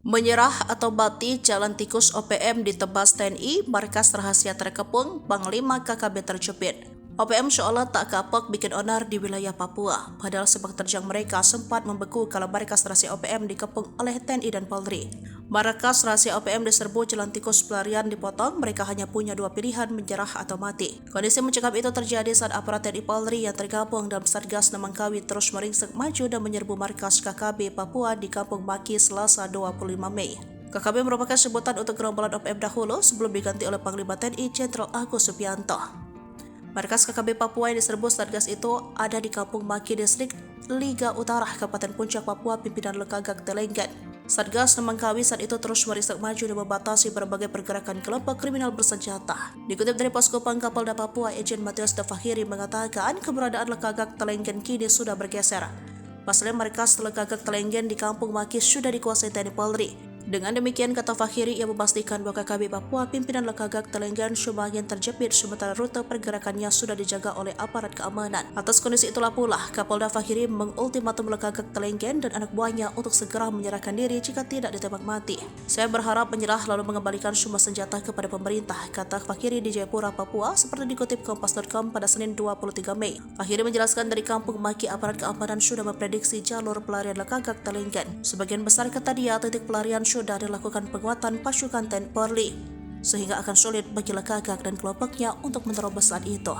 Menyerah atau mati jalan tikus OPM ditebas TNI, markas rahasia terkepung, Panglima KKB terjepit. OPM seolah tak kapok bikin onar di wilayah Papua, padahal sepak terjang mereka sempat membeku kalau markas rahasia OPM dikepung oleh TNI dan Polri. Markas rahasia OPM diserbu jalan tikus pelarian dipotong, mereka hanya punya dua pilihan, menyerah atau mati. Kondisi mencekam itu terjadi saat aparat TNI Polri yang tergabung dalam Satgas Nemangkawi terus meringsek maju dan menyerbu markas KKB Papua di Kampung Maki Selasa 25 Mei. KKB merupakan sebutan untuk gerombolan OPM dahulu sebelum diganti oleh Panglima TNI Jenderal Agus Subianto. Markas KKB Papua yang diserbu Satgas itu ada di Kampung Maki, Distrik Liga Utara, Kabupaten Puncak, Papua, pimpinan Lekagak Telenggan. Satgas Nemangkawi saat itu terus merisak maju dan membatasi berbagai pergerakan kelompok kriminal bersenjata. Dikutip dari Posko Pangkapolda Papua, Ejen Matius Dafahiri mengatakan keberadaan Lekagak Telenggan kini sudah bergeser. Pasalnya markas Lekagak Telenggan di Kampung Maki sudah dikuasai TNI Polri. Dengan demikian, kata Fahiri, ia memastikan bahwa KKB Papua pimpinan Lekagak Telenggan semakin terjepit sementara rute pergerakannya sudah dijaga oleh aparat keamanan. Atas kondisi itulah pula, Kapolda Fahiri mengultimatum Lekagak Telenggan dan anak buahnya untuk segera menyerahkan diri jika tidak ditembak mati. Saya berharap menyerah lalu mengembalikan semua senjata kepada pemerintah, kata Fahiri di Jayapura, Papua, seperti dikutip Kompas.com pada Senin 23 Mei. Fahiri menjelaskan dari Kampung Maki aparat keamanan sudah memprediksi jalur pelarian Lekagak Telenggan. Sebagian besar, kata dia, titik pelarian sudah dilakukan penguatan pasukan TNI Polri, sehingga akan sulit bagi Lekagak dan kelompoknya untuk menerobos saat itu.